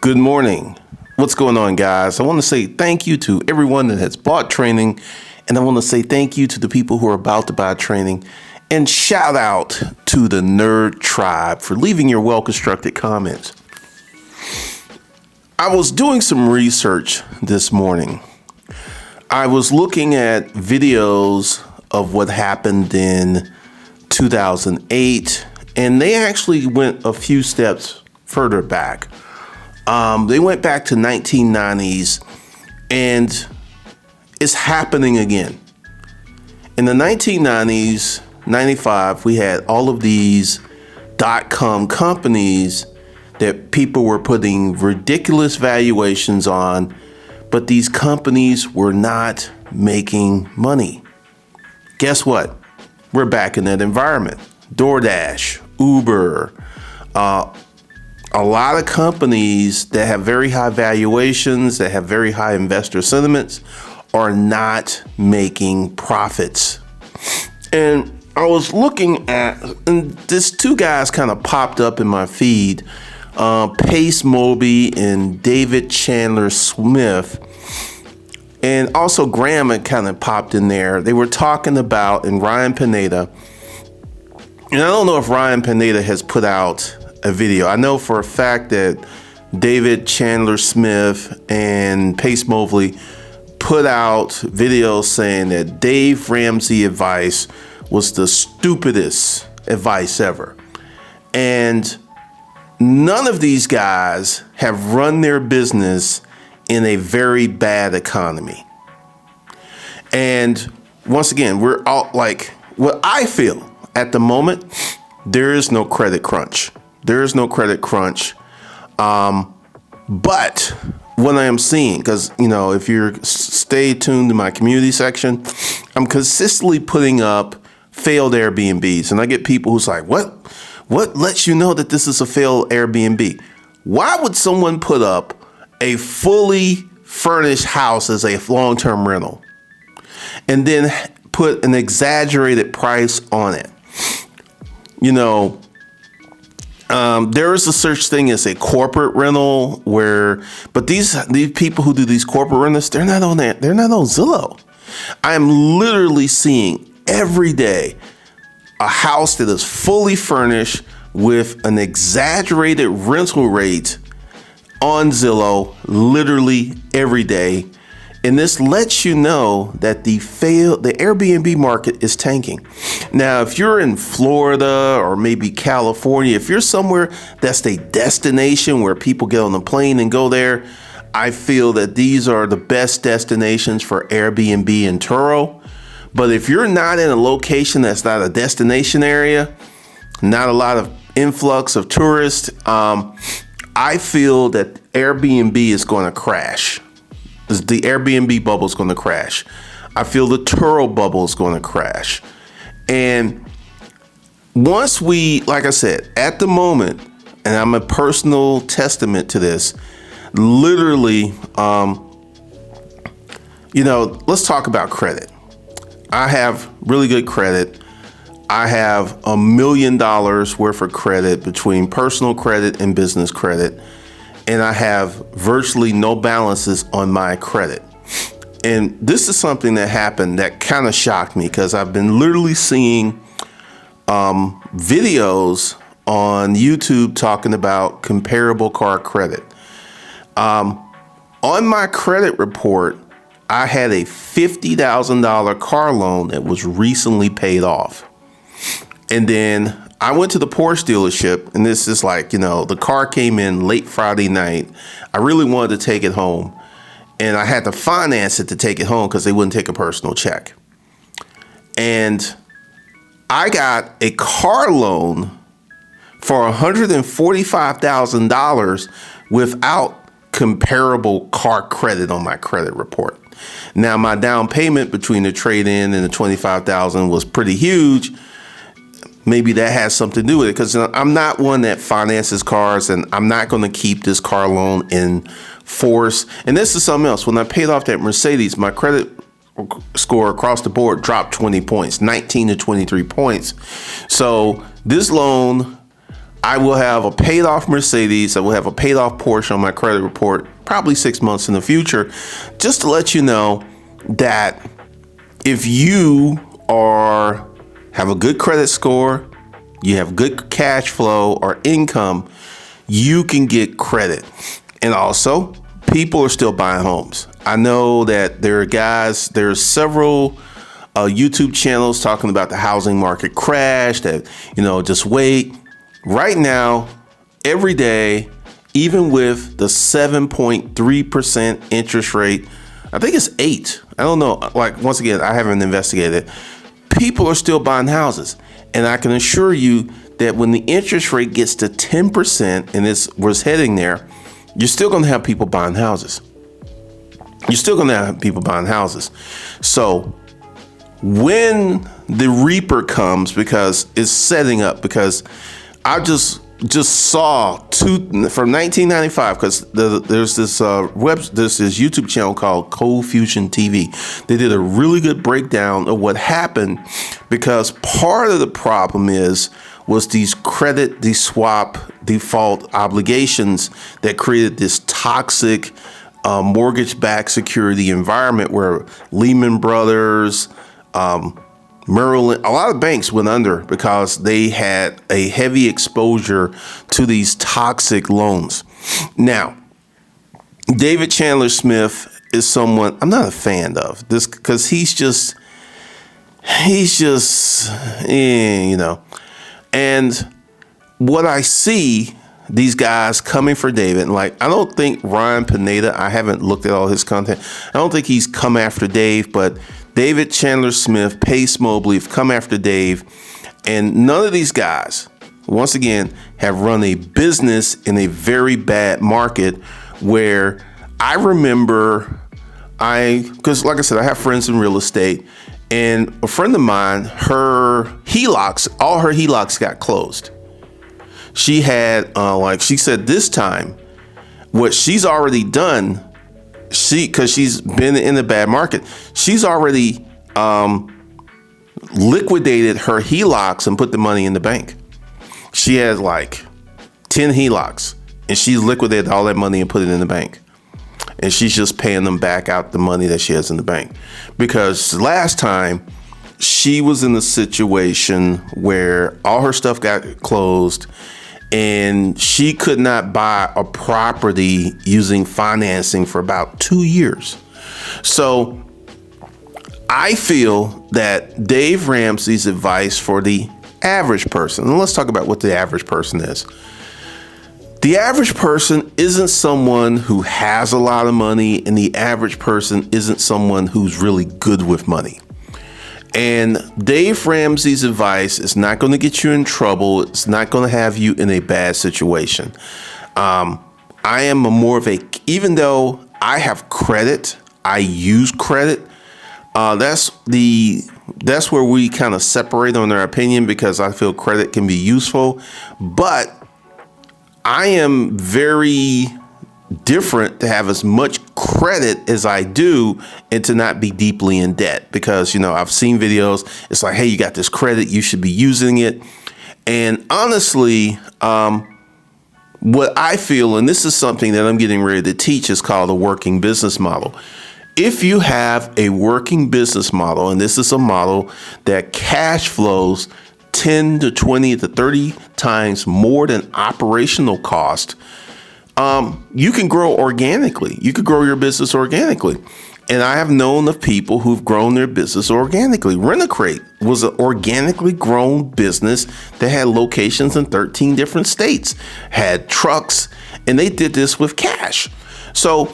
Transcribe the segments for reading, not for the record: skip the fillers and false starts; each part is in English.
Good morning. What's going on, guys? I want to say thank you to everyone that has bought training, and I want to say thank you to the people who are about to buy training, and shout out to the Nerd Tribe for leaving your well-constructed comments. I was doing some research this morning. I was looking at videos of what happened in 2008, and they actually went a few steps further back. They went back to 1990s, and it's happening again. In the 1990s, 95, we had all of these .com companies that people were putting ridiculous valuations on, but these companies were not making money. Guess what? We're back in that environment. DoorDash, Uber, a lot of companies that have very high valuations, that have very high investor sentiments, are not making profits. And I was looking at, and these two guys kind of popped up in my feed, Pace Moby and David Chandler Smith. And also Graham had kind of popped in there. They were talking about, and Ryan Pineda, and I don't know if Ryan Pineda has put out a video. I know for a fact that David Chandler Smith and Pace Mobley put out videos saying that Dave Ramsey advice was the stupidest advice ever. And none of these guys have run their business in a very bad economy. And once again, we're all like, what I feel at the moment, there is no credit crunch. There is no credit crunch. But what I am seeing, because, if you're stay tuned to my community section, I'm consistently putting up failed Airbnbs. And I get people who's like, what lets you know that this is a failed Airbnb? Why would someone put up a fully furnished house as a long-term rental and then put an exaggerated price on it? There is a such thing as a corporate rental but these people who do these corporate rentals, they're not on that. They're not on Zillow. I'm literally seeing every day a house that is fully furnished with an exaggerated rental rate on Zillow, literally every day. And this lets you know that the Airbnb market is tanking. Now, if you're in Florida or maybe California, if you're somewhere that's the destination where people get on the plane and go there, I feel that these are the best destinations for Airbnb and Turo. But if you're not in a location that's not a destination area, not a lot of influx of tourists, I feel that Airbnb is going to crash. The Airbnb bubble is going to crash. I feel the Turo bubble is going to crash. And once like I said, at the moment, and I'm a personal testament to this, literally, let's talk about credit. I have really good credit. I have $1 million worth of credit between personal credit and business credit. And I have virtually no balances on my credit. And this is something that happened that kind of shocked me, because I've been literally seeing videos on YouTube talking about comparable car credit. On my credit report, I had a $50,000 car loan that was recently paid off. And then I went to the Porsche dealership, and this is like, the car came in late Friday night. I really wanted to take it home, and I had to finance it to take it home because they wouldn't take a personal check. And I got a car loan for $145,000 without comparable car credit on my credit report. Now, my down payment between the trade-in and the $25,000 was pretty huge. Maybe that has something to do with it, because I'm not one that finances cars, and I'm not going to keep this car loan in force. And this is something else. When I paid off that Mercedes, my credit score across the board dropped 20 points, 19 to 23 points. So this loan, I will have a paid off Mercedes. I will have a paid off Porsche on my credit report, probably 6 months in the future, just to let you know that if you have a good credit score, you have good cash flow or income, you can get credit. And also, people are still buying homes. I know that there's several YouTube channels talking about the housing market crash, that, just wait. Right now, every day, even with the 7.3% interest rate, I think it's 8. I don't know. Like, once again, I haven't investigated. People are still buying houses. And I can assure you that when the interest rate gets to 10%, and we're heading there, you're still going to have people buying houses. So when the Reaper comes, because it's setting up, because I just saw from 1995, because there's this YouTube channel called Cold Fusion TV. They did a really good breakdown of what happened, because part of the problem was these swap default obligations that created this toxic mortgage-backed security environment where Lehman Brothers, Merrill Lynch, a lot of banks went under because they had a heavy exposure to these toxic loans. Now, David Chandler Smith is someone I'm not a fan of, this because he's just, And what I see, these guys coming for David, like, I don't think Ryan Pineda, I haven't looked at all his content, I don't think he's come after Dave, but David Chandler Smith, Pace Mobley have come after Dave, and none of these guys, once again, have run a business in a very bad market where I remember, because like I said, I have friends in real estate, and a friend of mine, all her HELOCs got closed. She had, she said this time, what she's already done, because she's been in a bad market, she's already liquidated her HELOCs and put the money in the bank. She has like 10 HELOCs, and she liquidated all that money and put it in the bank. And she's just paying them back out the money that she has in the bank. Because last time she was in a situation where all her stuff got closed and she could not buy a property using financing for about 2 years. So I feel that Dave Ramsey's advice for the average person, and let's talk about what the average person is. The average person isn't someone who has a lot of money, and the average person isn't someone who's really good with money. And Dave Ramsey's advice is not going to get you in trouble. It's not going to have you in a bad situation. I am even though I have credit, I use credit. That's where we kind of separate on our opinion, because I feel credit can be useful, but I am very different to have as much credit as I do and to not be deeply in debt, because, I've seen videos. It's like, hey, you got this credit, you should be using it. And honestly, what I feel, and this is something that I'm getting ready to teach, is called a working business model. If you have a working business model, and this is a model that cash flows 10 to 20 to 30 times more than operational cost, you can grow organically. You could grow your business organically. And I have known of people who've grown their business organically. Rent-A-Crate was an organically grown business that had locations in 13 different states, had trucks, and they did this with cash. So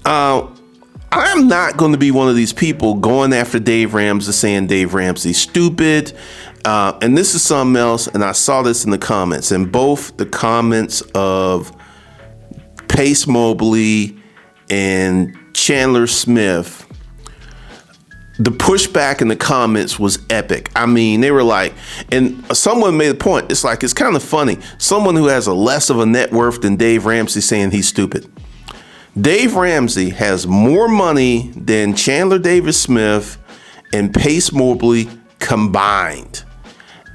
I'm not going to be one of these people going after Dave Ramsey, saying Dave Ramsey's stupid. And this is something else, and I saw this in the comments, and both the comments of Pace Mobley and Chandler Smith, the pushback in the comments was epic. I mean, they were like, and someone made a point. It's like, it's kind of funny. Someone who has a less of a net worth than Dave Ramsey saying he's stupid. Dave Ramsey has more money than Chandler Davis Smith and Pace Mobley combined.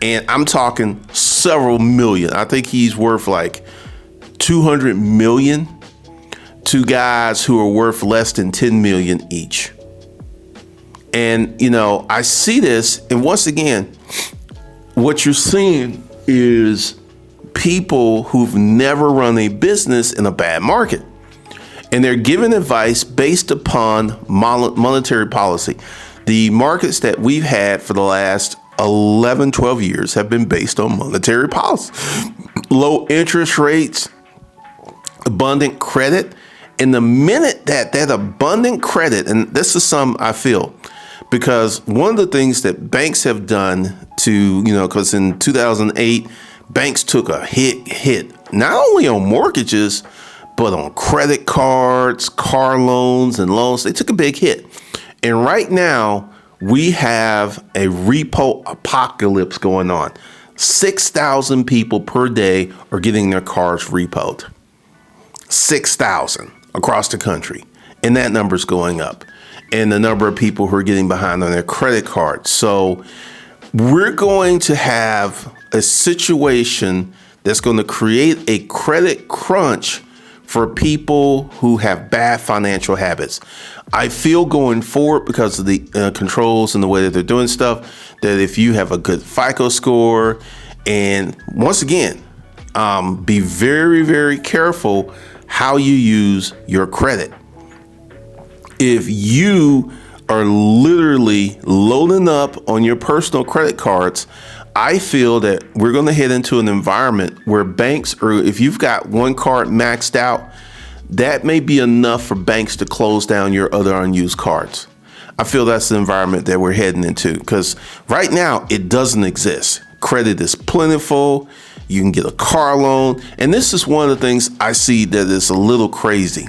And I'm talking several million. I think he's worth like 200 million to guys who are worth less than 10 million each. And, I see this. And once again, what you're seeing is people who've never run a business in a bad market. And they're giving advice based upon monetary policy. The markets that we've had for the last 11, 12 years have been based on monetary policy. Low interest rates, abundant credit. And the minute that abundant credit, and this is something I feel, because one of the things that banks have done to, because in 2008, banks took a hit, not only on mortgages, but on credit cards, car loans, and loans. They took a big hit. And right now, we have a repo apocalypse going on. 6,000 people per day are getting their cars repoed. 6,000 across the country. And that number is going up. And the number of people who are getting behind on their credit cards. So we're going to have a situation that's going to create a credit crunch for people who have bad financial habits. I feel going forward, because of the controls and the way that they're doing stuff, that if you have a good FICO score, and once again, be very, very careful how you use your credit. If you are literally loading up on your personal credit cards, I feel that we're going to head into an environment where banks, or if you've got one card maxed out, that may be enough for banks to close down your other unused cards. I feel that's the environment that we're heading into, because right now it doesn't exist. Credit is plentiful. You can get a car loan. And this is one of the things I see that is a little crazy.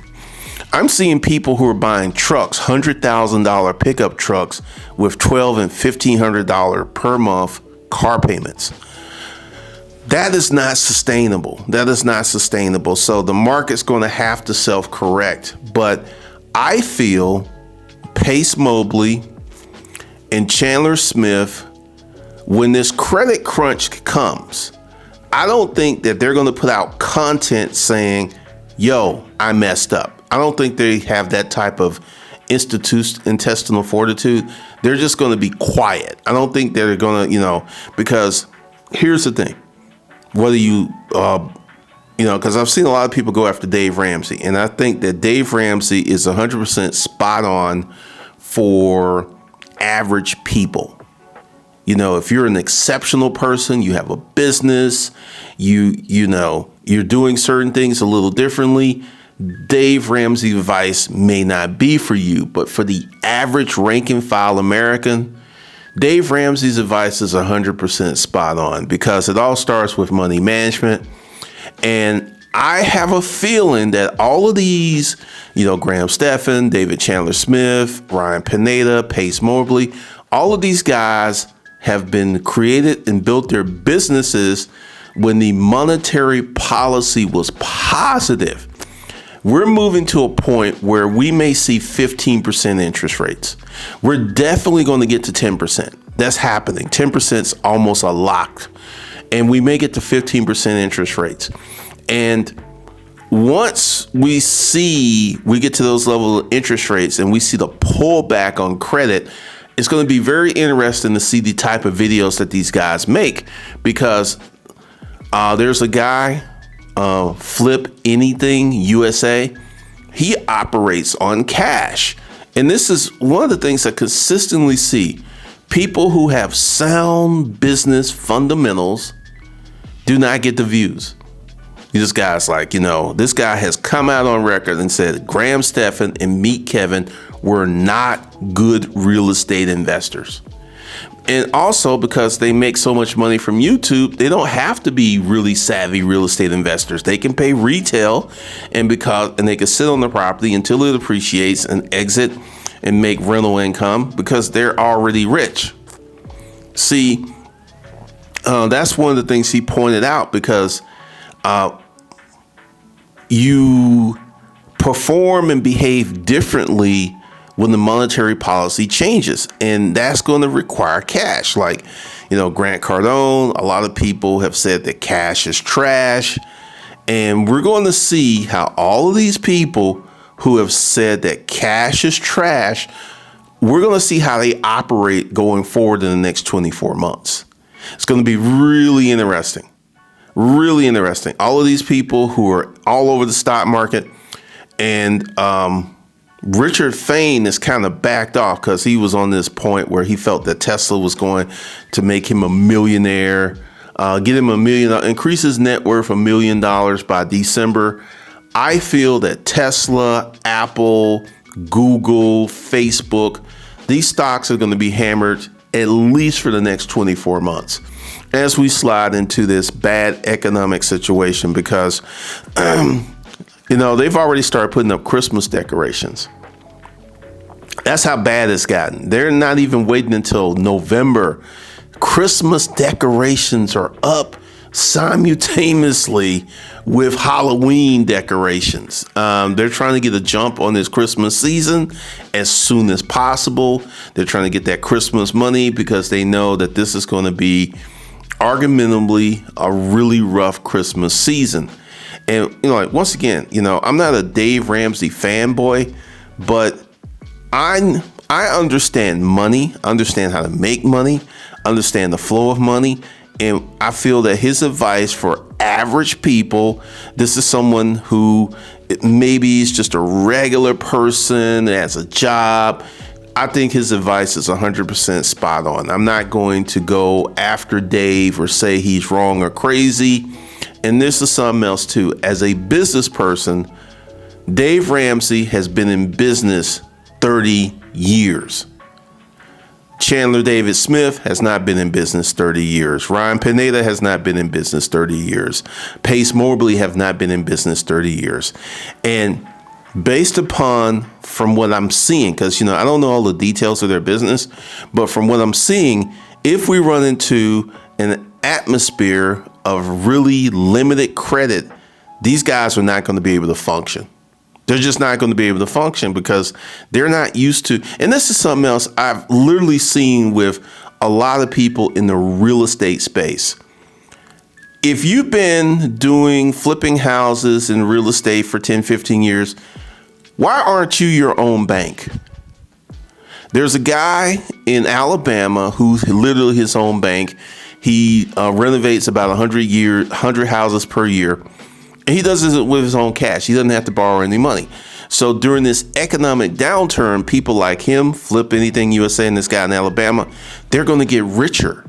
I'm seeing people who are buying trucks, $100,000 pickup trucks with $1,200 and $1,500 per month car payments. That is not sustainable. That is not sustainable. So the market's going to have to self-correct. But I feel Pace Mobley and Chandler Smith, when this credit crunch comes, I don't think that they're going to put out content saying, yo, I messed up. I don't think they have that type of intestinal fortitude. They're just going to be quiet. I don't think they're going to, because here's the thing. Whether because I've seen a lot of people go after Dave Ramsey, and I think that Dave Ramsey is 100% spot on for average people. If you're an exceptional person, you have a business, you're doing certain things a little differently, Dave Ramsey's advice may not be for you. But for the average rank and file American, Dave Ramsey's advice is 100% spot on, because it all starts with money management. And I have a feeling that all of these, Graham Stephan, David Chandler Smith, Ryan Pineda, Pace Mobley, all of these guys have been created and built their businesses when the monetary policy was positive. We're moving to a point where we may see 15% interest rates. We're definitely going to get to 10%. That's happening. 10% is almost a lock. And we may get to 15% interest rates. And once we get to those level of interest rates and we see the pullback on credit, it's going to be very interesting to see the type of videos that these guys make, because there's a guy, Flip Anything USA. He operates on cash. And this is one of the things I consistently see. People who have sound business fundamentals do not get the views. This guy's like, this guy has come out on record and said Graham Stephan and Meet Kevin were not good real estate investors. And also, because they make so much money from YouTube, they don't have to be really savvy real estate investors. They can pay retail and they can sit on the property until it appreciates and exit and make rental income, because they're already rich. See, that's one of the things he pointed out, because you perform and behave differently when the monetary policy changes, and that's going to require cash. Like, Grant Cardone. A lot of people have said that cash is trash. And we're going to see how all of these people who have said that cash is trash, we're going to see how they operate going forward in the next 24 months. It's going to be really interesting. Really interesting. All of these people who are all over the stock market, and Richard Fain is kind of backed off because he was on this point where he felt that Tesla was going to make him a millionaire, get him $1 million, increase his net worth $1 million by December. I feel that Tesla, Apple, Google, Facebook, these stocks are going to be hammered at least for the next 24 months as we slide into this bad economic situation because, they've already started putting up Christmas decorations. That's how bad it's gotten. They're not even waiting until November. Christmas decorations are up simultaneously with Halloween decorations. They're trying to get a jump on this Christmas season as soon as possible. They're trying to get that Christmas money because they know that this is going to be arguably a really rough Christmas season. And, once again, I'm not a Dave Ramsey fanboy, but I understand money, understand how to make money, understand the flow of money. And I feel that his advice for average people, this is someone who maybe is just a regular person, has a job. I think his advice is 100% spot on. I'm not going to go after Dave or say he's wrong or crazy. And this is something else too. As a business person, Dave Ramsey has been in business 30 years. Chandler David Smith has not been in business 30 years. Ryan Pineda has not been in business 30 years. Pace Mobley have not been in business 30 years. And based upon from what I'm seeing, because, I don't know all the details of their business, but from what I'm seeing, if we run into an atmosphere of really limited credit, these guys are not going to be able to function. They're just not going to be able to function because they're not used to. And this is something else I've literally seen with a lot of people in the real estate space. If you've been doing flipping houses in real estate for 10, 15 years, why aren't you your own bank? There's a guy in Alabama who's literally his own bank. He renovates about 100 houses per year. And he does this with his own cash. He doesn't have to borrow any money. So during this economic downturn, people like him, Flip Anything USA, and this guy in Alabama, they're going to get richer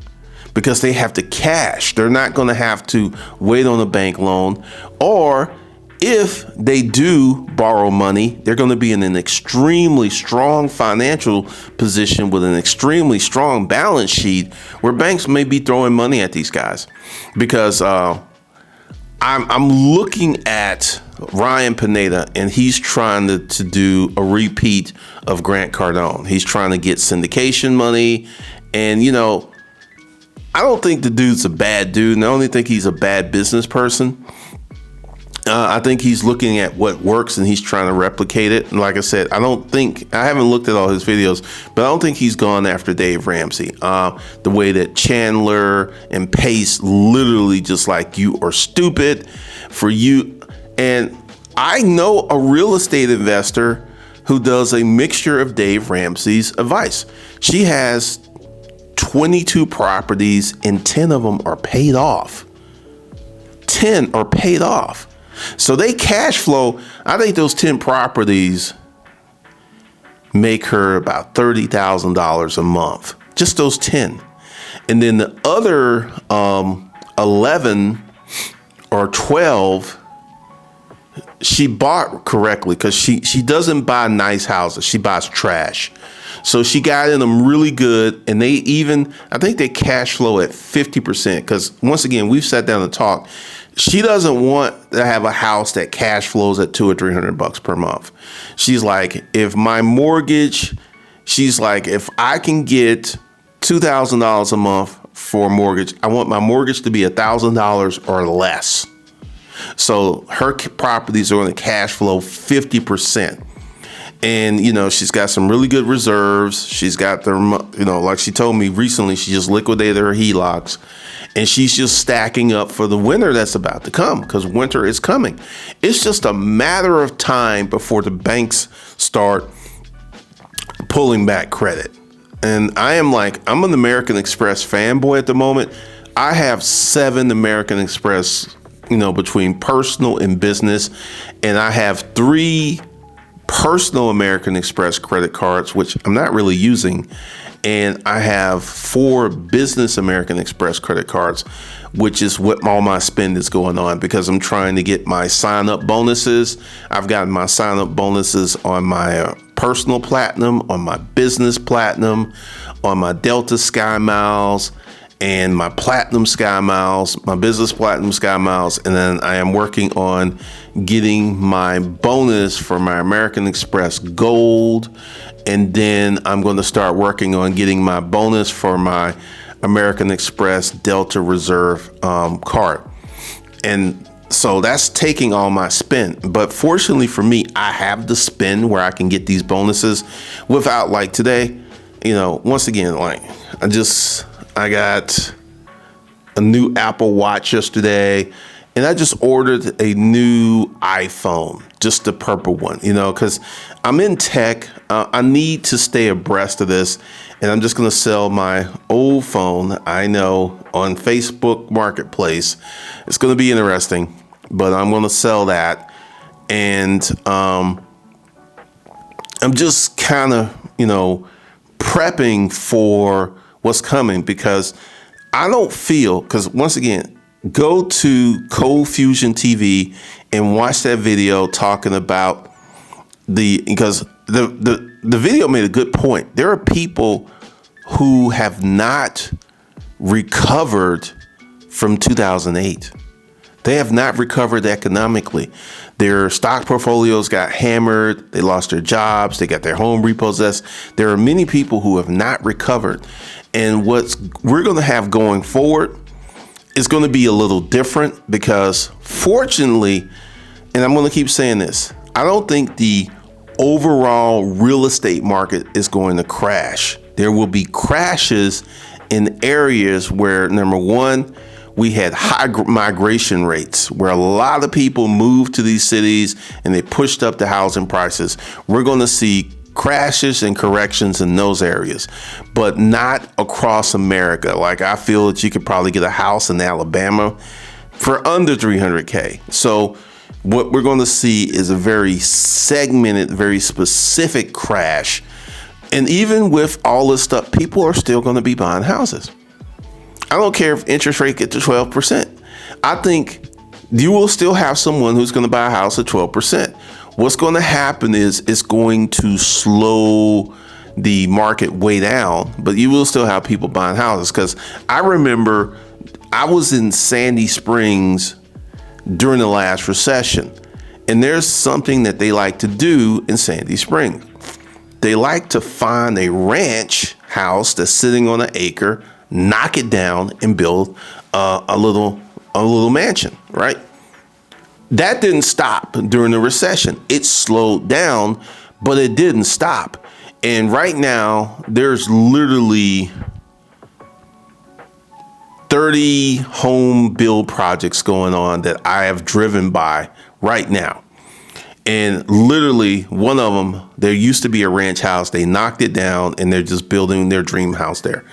because they have the cash. They're not going to have to wait on a bank loan. Or if they do borrow money, they're going to be in an extremely strong financial position with an extremely strong balance sheet where banks may be throwing money at these guys because I'm looking at Ryan Pineda, and he's trying to do a repeat of Grant Cardone. He's trying to get syndication money. And, I don't think the dude's a bad dude, and I don't think he's a bad business person. I think he's looking at what works and he's trying to replicate it. And like I said, I haven't looked at all his videos, but I don't think he's gone after Dave Ramsey. The way that Chandler and Pace literally just like, you are stupid for you. And I know a real estate investor who does a mixture of Dave Ramsey's advice. She has 22 properties and 10 of them are paid off. 10 are paid off. So they cash flow. I think those 10 properties make her about $30,000 a month. Just those 10. And then the other 11 or 12, she bought correctly because she doesn't buy nice houses. She buys trash. So she got in them really good. And I think they cash flow at 50%. Because once again, we've sat down and talked. She doesn't want to have a house that cash flows at $200 or $300 per month. She's like, if I can get $2,000 a month for a mortgage, I want my mortgage to be $1,000 or less. So her properties are going to cash flow 50%. And, she's got some really good reserves. She's got like she told me recently, she just liquidated her HELOCs. And she's just stacking up for the winter that's about to come, because winter is coming. It's just a matter of time before the banks start pulling back credit. And I'm an American Express fanboy at the moment. I have 7 American Express, between personal and business. And I have 3 personal American Express credit cards, which I'm not really using. And I have 4 business American Express credit cards, which is what all my spend is going on, because I'm trying to get my sign up bonuses. I've gotten my sign up bonuses on my personal platinum, on my business platinum, on my Delta Sky Miles, and my Platinum Sky Miles, my Business Platinum Sky Miles. And then I am working on getting my bonus for my American Express Gold. And then I'm going to start working on getting my bonus for my American Express Delta Reserve card. And so that's taking all my spend. But fortunately for me, I have the spend where I can get these bonuses without, like today, once again, I got a new Apple Watch yesterday, and I just ordered a new iPhone, just the purple one, because I'm in tech. I need to stay abreast of this, and I'm just going to sell my old phone, I know, on Facebook Marketplace. It's going to be interesting, but I'm going to sell that. And I'm just kind of, prepping for what's coming, because I don't feel, because once again, go to Cold Fusion TV and watch that video talking about because the video made a good point. There are people who have not recovered from 2008. They have not recovered economically. Their stock portfolios got hammered. They lost their jobs. They got their home repossessed. There are many people who have not recovered. And what we're going to have going forward is going to be a little different, because fortunately, and I'm going to keep saying this, I don't think the overall real estate market is going to crash. There will be crashes in areas where, number one, we had high migration rates, where a lot of people moved to these cities and they pushed up the housing prices. We're going to see crashes and corrections in those areas, but not across America. Like, I feel that you could probably get a house in Alabama for under $300K. So what we're going to see is a very segmented, very specific crash. And even with all this stuff, people are still going to be buying houses. I don't care if interest rate get to 12%. I think you will still have someone who's going to buy a house at 12%. What's going to happen is it's going to slow the market way down, but you will still have people buying houses. Because I remember I was in Sandy Springs during the last recession, and there's something that they like to do in Sandy Springs. They like to find a ranch house that's sitting on an acre, knock it down, and build a little mansion, right? That didn't stop during the recession. It slowed down, but it didn't stop. And right now, there's literally 30 home build projects going on that I have driven by right now. And literally one of them, there used to be a ranch house. They knocked it down and they're just building their dream house there.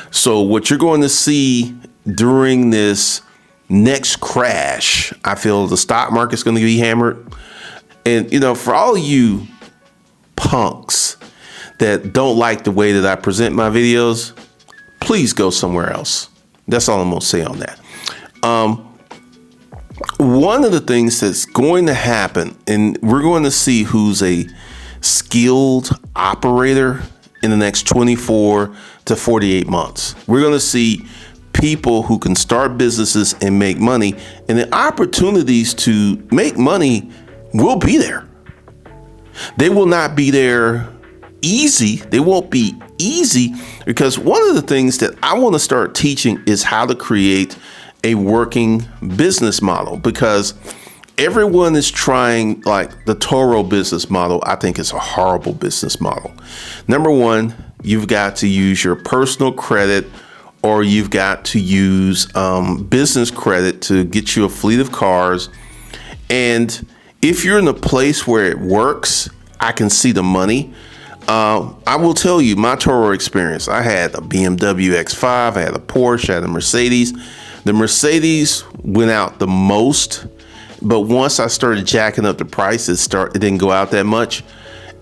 So what you're going to see during this next crash, I feel the stock market's going to be hammered. And, for all you punks that don't like the way that I present my videos, please go somewhere else. That's all I'm going to say on that. One of the things that's going to happen, and we're going to see who's a skilled operator in the next 24 to 48 months. We're going to see people who can start businesses and make money, and the opportunities to make money will be there. They will not be there easy. They won't be easy, because one of the things that I want to start teaching is how to create a working business model, because everyone is trying, like the Turo business model. I think it's a horrible business model. Number one, you've got to use your personal credit, or you've got to use business credit to get you a fleet of cars. And if you're in a place where it works, I can see the money. I will tell you my Turo experience. I had a BMW X5, I had a Porsche, I had a Mercedes. The Mercedes went out the most, but once I started jacking up the prices, it didn't go out that much.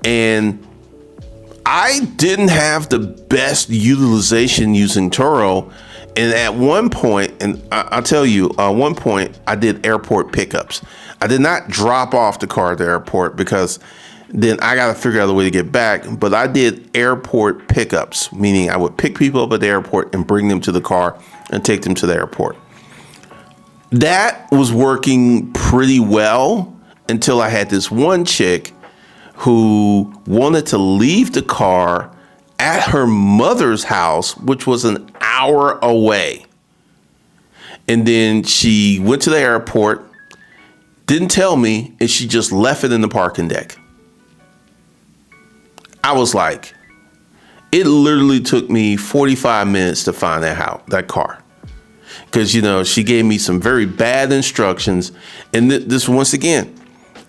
And I didn't have the best utilization using Turo. And at one point, and I'll tell you, one point I did airport pickups. I did not drop off the car at the airport because then I got to figure out a way to get back. But I did airport pickups, meaning I would pick people up at the airport and bring them to the car and take them to the airport. That was working pretty well until I had this one chick who wanted to leave the car at her mother's house, which was an hour away. And then she went to the airport, didn't tell me, and she just left it in the parking deck. I was like, it literally took me 45 minutes to find that car. Because, she gave me some very bad instructions. And this, once again,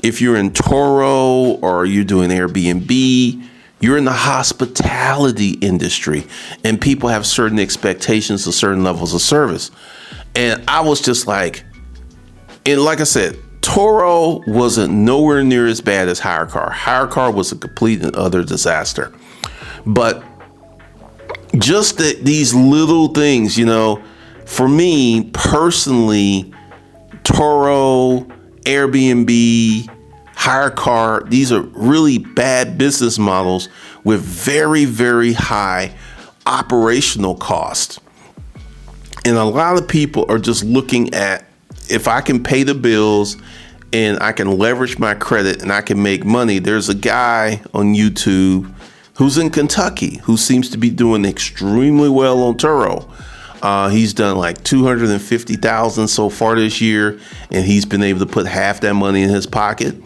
if you're in Turo or you're doing Airbnb, you're in the hospitality industry and people have certain expectations of certain levels of service. And I was just like, and like I said, Turo wasn't nowhere near as bad as HireCar. HireCar was a complete and utter disaster. But just these little things, for me personally, Turo, Airbnb, HireCar, these are really bad business models with very, very high operational costs. And a lot of people are just looking at, if I can pay the bills and I can leverage my credit and I can make money. There's a guy on YouTube who's in Kentucky who seems to be doing extremely well on Turo. He's done like $250,000 so far this year, and he's been able to put half that money in his pocket.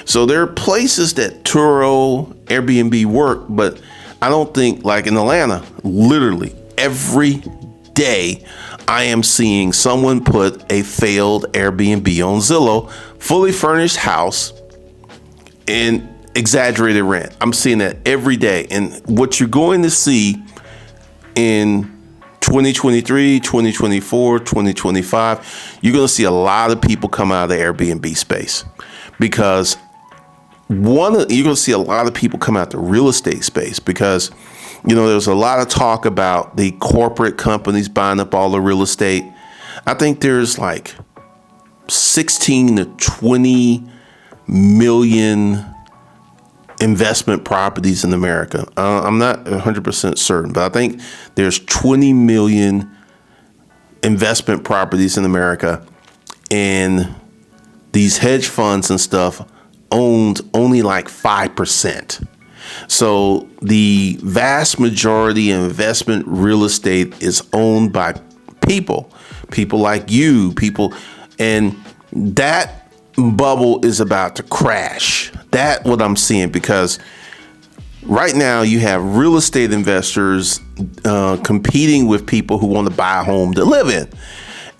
So there are places that Turo, Airbnb work, but I don't think, like in Atlanta, literally every day I am seeing someone put a failed Airbnb on Zillow, fully furnished house, and exaggerated rent. I'm seeing that every day. And what you're going to see in 2023, 2024, 2025, you're going to see a lot of people come out of the Airbnb space, because you're going to see a lot of people come out the real estate space, because there's a lot of talk about the corporate companies buying up all the real estate. I think there's like 16 to 20 million investment properties in America. I'm not 100% certain, but I think there's 20 million investment properties in America, and these hedge funds and stuff owned only like 5%. So the vast majority of investment real estate is owned by people like you, and that bubble is about to crash. That's what I'm seeing, because right now you have real estate investors competing with people who want to buy a home to live in.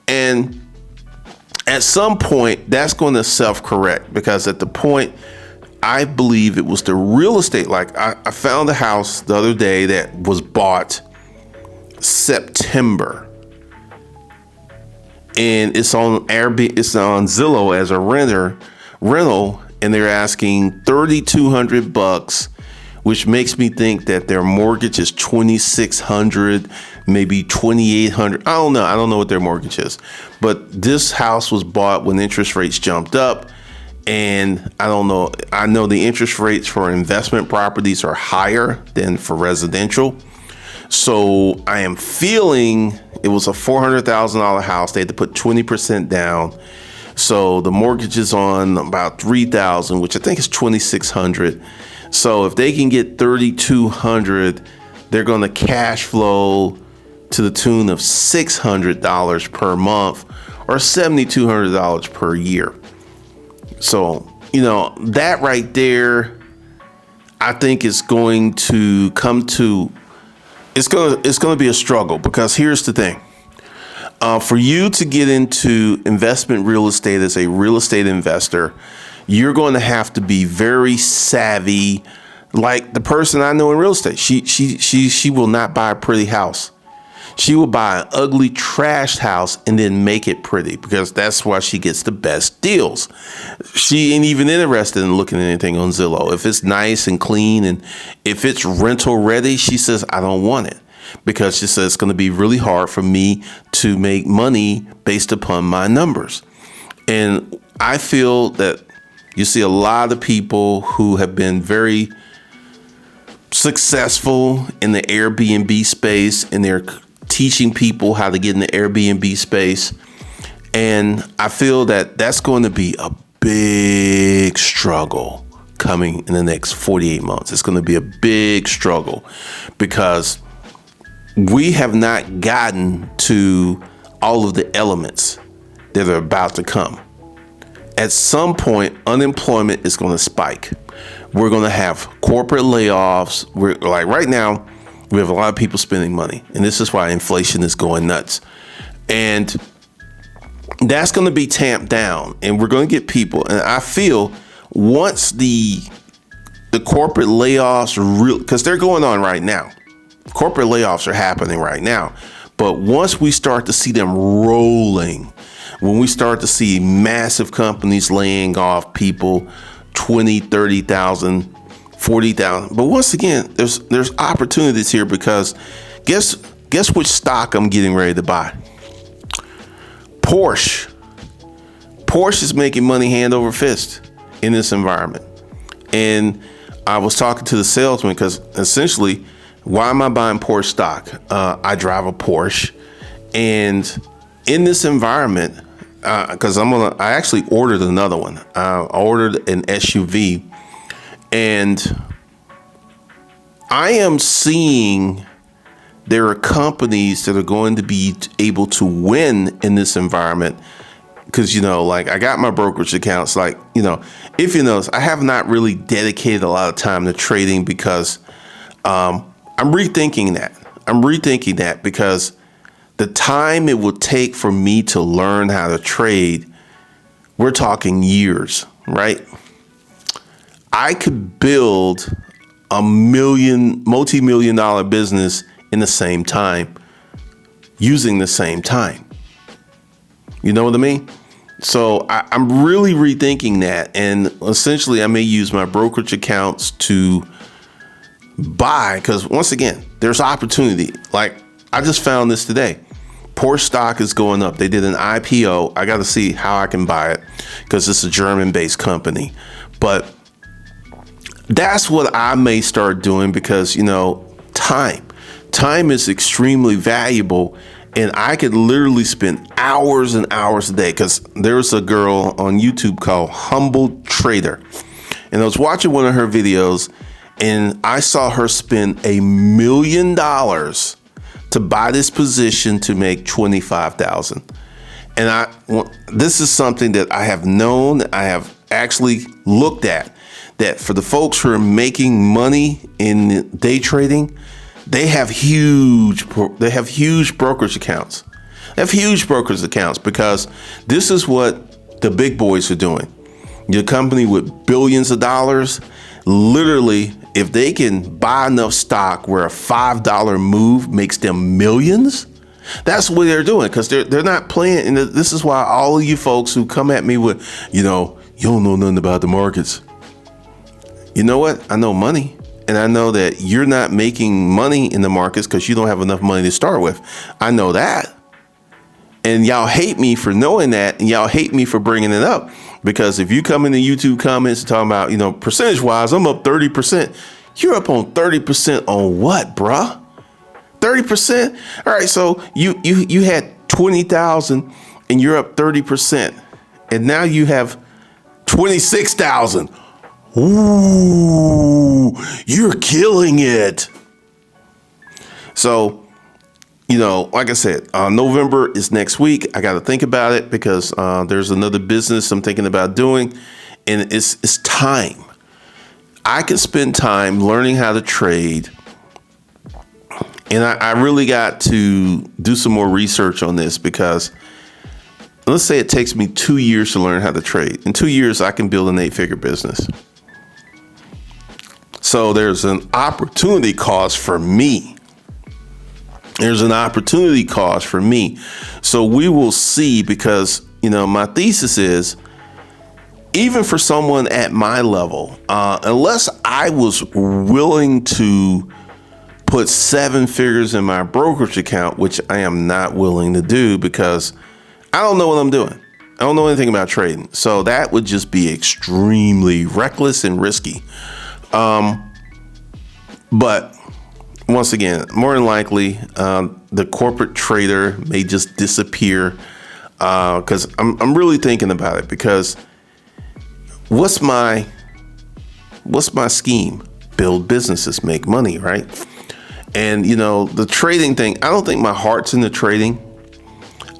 And at some point, that's going to self-correct, because at the point, I believe it was the real estate. Like I found a house the other day that was bought September, and it's on Airbnb, it's on Zillow as a rental, and they're asking $3,200, which makes me think that their mortgage is $2,600, maybe $2,800. I don't know what their mortgage is, but this house was bought when interest rates jumped up. And I don't know. I know the interest rates for investment properties are higher than for residential. So I am feeling it was a $400,000 house. They had to put 20% down. So the mortgage is on about $3,000, which I think is $2,600. So if they can get $3,200, they're going to cash flow to the tune of $600 per month or $7,200 per year. So, that right there, I think is going to it's going to be a struggle, because here's the thing. For you to get into investment real estate as a real estate investor, you're going to have to be very savvy. Like the person I know in real estate, she will not buy a pretty house. She will buy an ugly, trashed house and then make it pretty, because that's why she gets the best deals. She ain't even interested in looking at anything on Zillow. If it's nice and clean and if it's rental ready, she says, I don't want it, because she says it's going to be really hard for me to make money based upon my numbers. And I feel that you see a lot of people who have been very successful in the Airbnb space, and they're teaching people how to get in the Airbnb space. And I feel that that's going to be a big struggle coming in the next 48 months. It's going to be a big struggle, because we have not gotten to all of the elements that are about to come. At some point, unemployment is going to spike. We're going to have corporate layoffs. We're like right now, we have a lot of people spending money, and this is why inflation is going nuts. And that's going to be tamped down, and we're going to get people. And I feel once the corporate layoffs because they're going on right now. Corporate layoffs are happening right now. But once we start to see them rolling, when we start to see massive companies laying off people, 20, 30,000, 40,000. But once again, there's opportunities here, because guess which stock I'm getting ready to buy? Porsche. Porsche is making money hand over fist in this environment. And I was talking to the salesman, because essentially, why am I buying Porsche stock? I drive a Porsche, and in this environment, because I actually ordered another one. I ordered an SUV, and I am seeing there are companies that are going to be able to win in this environment. Because, like I got my brokerage accounts, like, if you notice, I have not really dedicated a lot of time to trading, because I'm rethinking that because the time it will take for me to learn how to trade, we're talking years, right? I could build a multi-million dollar business in the same time, using the same time. You know what I mean? So I'm really rethinking that. And essentially, I may use my brokerage accounts to buy, because once again, there's opportunity. Like I just found this today. Porsche stock is going up. They did an IPO. I got to see how I can buy it, because it's a German-based company. But that's what I may start doing, because, time is extremely valuable. And I could literally spend hours and hours a day, because there's a girl on YouTube called Humble Trader. And I was watching one of her videos, and I saw her spend $1 million to buy this position to make $25,000. And this is something that I have known, I have actually looked at, that for the folks who are making money in day trading, they have huge brokerage accounts. They have huge brokerage accounts, because this is what the big boys are doing. Your company with billions of dollars, literally, if they can buy enough stock where a $5 move makes them millions, that's what they're doing, because they're not playing. And this is why all of you folks who come at me with, you don't know nothing about the markets. You know what? I know money. And I know that you're not making money in the markets because you don't have enough money to start with. I know that. And y'all hate me for knowing that. And y'all hate me for bringing it up. Because if you come in the YouTube comments and talking about, percentage wise, I'm up 30%. You're up on 30% on what, bruh? 30%? All right. So you had 20,000 and you're up 30%. And now you have 26,000. Ooh, you're killing it. So, like I said, November is next week. I got to think about it, because there's another business I'm thinking about doing. and it's time. I can spend time learning how to trade. And I really got to do some more research on this, because let's say it takes me 2 years to learn how to trade. In 2 years, I can build an 8-figure business. So there's an opportunity cost for me. There's an opportunity cost for me. So we will see, because, my thesis is, even for someone at my level, unless I was willing to put 7 figures in my brokerage account, which I am not willing to do because I don't know what I'm doing. I don't know anything about trading. So that would just be extremely reckless and risky. But once again, more than likely, the corporate trader may just disappear, because I'm really thinking about it, because what's my scheme? Build businesses, make money, right? And, the trading thing, I don't think my heart's in the trading.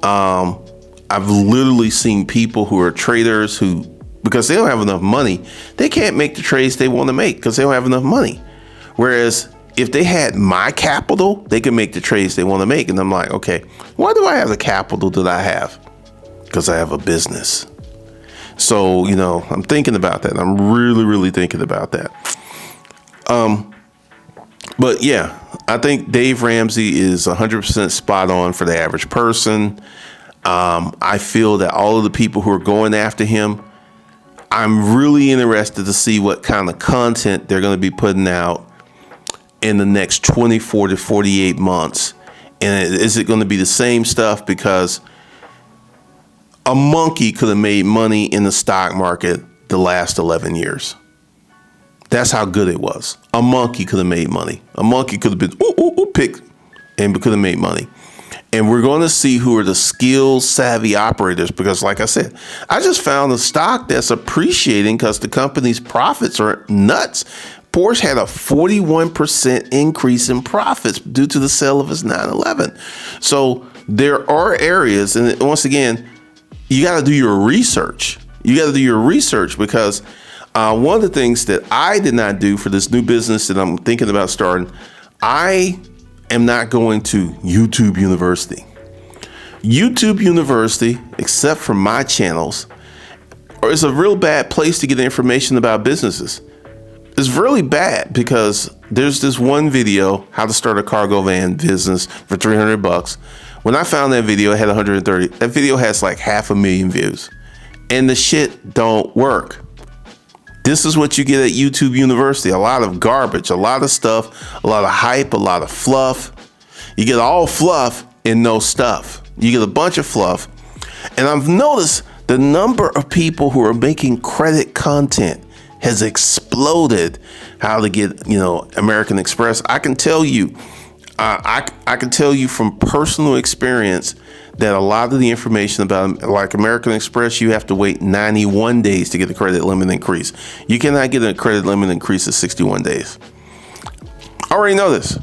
I've literally seen people who are traders who, because they don't have enough money, they can't make the trades they want to make because they don't have enough money. Whereas if they had my capital, they can make the trades they want to make. And I'm like, okay, why do I have the capital that I have? Because I have a business. So, I'm thinking about that. I'm really, really thinking about that. But yeah, I think Dave Ramsey is 100% spot on for the average person. I feel that all of the people who are going after him, I'm really interested to see what kind of content they're going to be putting out in the next 24 to 48 months. And is it going to be the same stuff? Because a monkey could have made money in the stock market the last 11 years. That's how good it was. A monkey could have made money. A monkey could have been picked and could have made money. And we're going to see who are the skill savvy operators, because like I said, I just found a stock that's appreciating because the company's profits are nuts. Porsche had a 41% increase in profits due to the sale of its 911. So there are areas, and once again, you got to do your research. You got to do your research, because one of the things that I did not do for this new business that I'm thinking about starting, I am not going to YouTube University. YouTube University, except for my channels, is a real bad place to get information about businesses. It's really bad because there's this one video, how to start a cargo van business for $300. When I found that video, it had 130. That video has like 500,000 views, and the shit don't work. This is what you get at YouTube University. A lot of garbage, a lot of stuff, a lot of hype, a lot of fluff. You get all fluff and no stuff. You get a bunch of fluff. And I've noticed the number of people who are making credit content has exploded. How to get, American Express. I can tell you, I can tell you from personal experience that a lot of the information about, like American Express, you have to wait 91 days to get a credit limit increase. You cannot get a credit limit increase at 61 days. I already know this.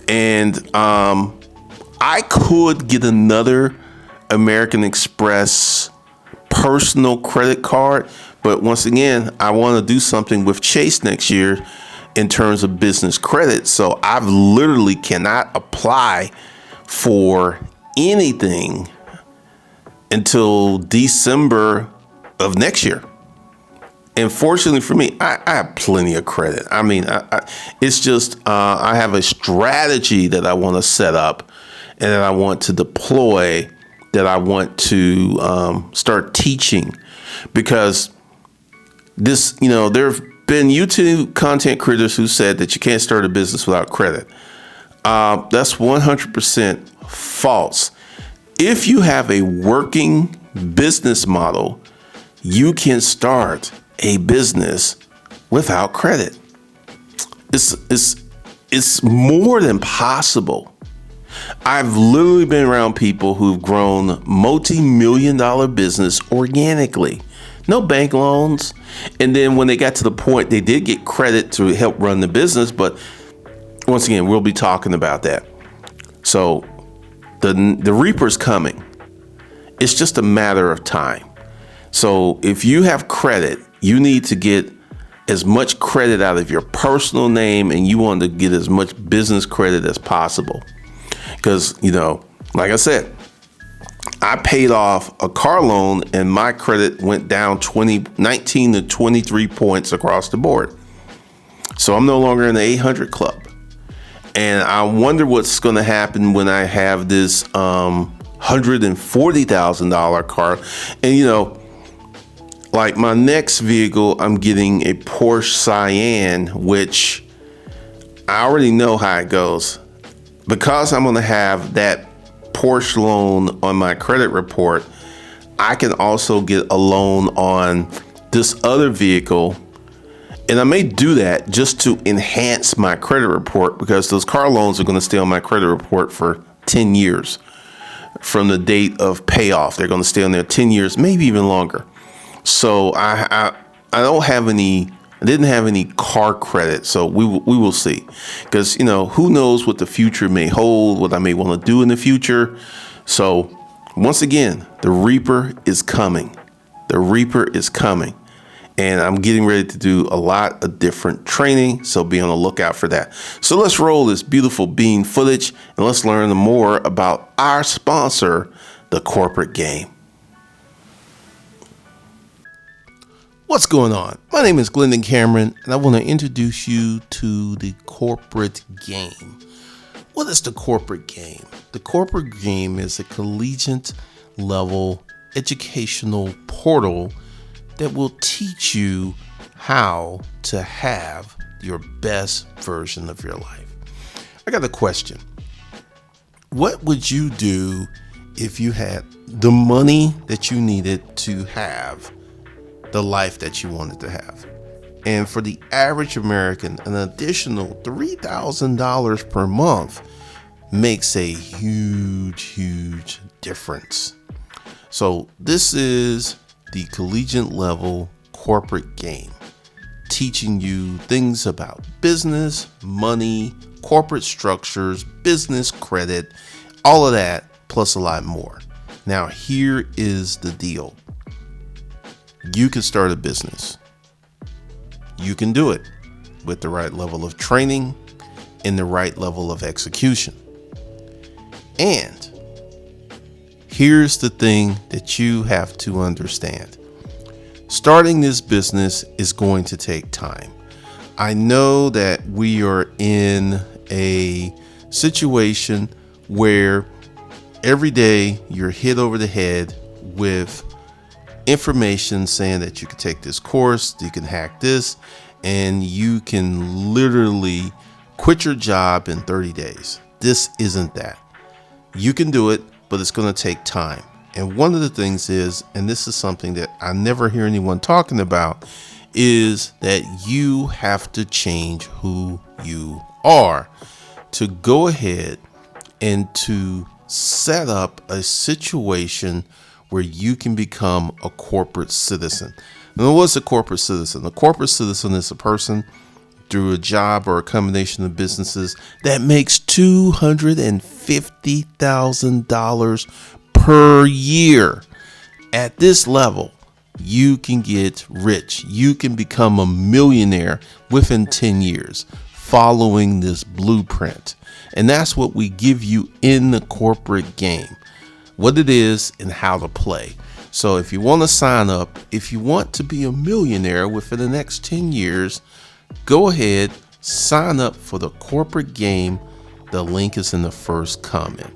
And I could get another American Express personal credit card, but once again, I want to do something with Chase next year in terms of business credit. So I literally cannot apply for anything until December of next year. And fortunately for me, I have plenty of credit. I mean, it's just I have a strategy that I want to set up and that I want to deploy, that I want to start teaching, because this, there have been YouTube content creators who said that you can't start a business without credit. That's 100% false. If you have a working business model, you can start a business without credit. It's more than possible. I've literally been around people who've grown multi-million-dollar business organically. No bank loans. And then when they got to the point, they did get credit to help run the business. But once again, we'll be talking about that. So the reaper's coming. It's just a matter of time. So if you have credit, you need to get as much credit out of your personal name, and you want to get as much business credit as possible. Because, like I said, I paid off a car loan and my credit went down 19 to 23 points across the board. So I'm no longer in the 800 club. And I wonder what's going to happen when I have this $140,000 car. And, like my next vehicle, I'm getting a Porsche Cayenne, which I already know how it goes. Because I'm going to have that Porsche loan on my credit report, I can also get a loan on this other vehicle. And I may do that just to enhance my credit report, because those car loans are going to stay on my credit report for 10 years from the date of payoff. They're going to stay on there 10 years, maybe even longer. So I didn't have any car credit. So we will see, because, who knows what the future may hold, what I may want to do in the future. So once again, the Reaper is coming. The Reaper is coming. And I'm getting ready to do a lot of different training, so be on the lookout for that. So let's roll this beautiful bean footage and let's learn more about our sponsor, the corporate game. What's going on? My name is Glendon Cameron, and I want to introduce you to the corporate game. What is the corporate game? The corporate game is a collegiate level educational portal that will teach you how to have your best version of your life. I got a question. What would you do if you had the money that you needed to have the life that you wanted to have? And for the average American, an additional $3,000 per month makes a huge difference. So this is the collegiate level corporate game, teaching you things about business, money, corporate structures, business credit, all of that, plus a lot more. Now, here is the deal. You can start a business. You can do it with the right level of training and the right level of execution. And here's the thing that you have to understand. Starting this business is going to take time. I know that we are in a situation where every day you're hit over the head with information saying that you can take this course, you can hack this, and you can literally quit your job in 30 days. This isn't that. You can do it, but it's going to take time. And one of the things is, and this is something that I never hear anyone talking about, is that you have to change who you are to go ahead and to set up a situation where you can become a corporate citizen. Now, what's a corporate citizen? A corporate citizen is a person through a job or a combination of businesses that makes $250,000 per year. At this level, you can get rich. You can become a millionaire within 10 years following this blueprint. And that's what we give you in the corporate game, what it is and how to play. So if you want to sign up, if you want to be a millionaire within the next 10 years, go ahead, sign up for the corporate game. The link is in the first comment.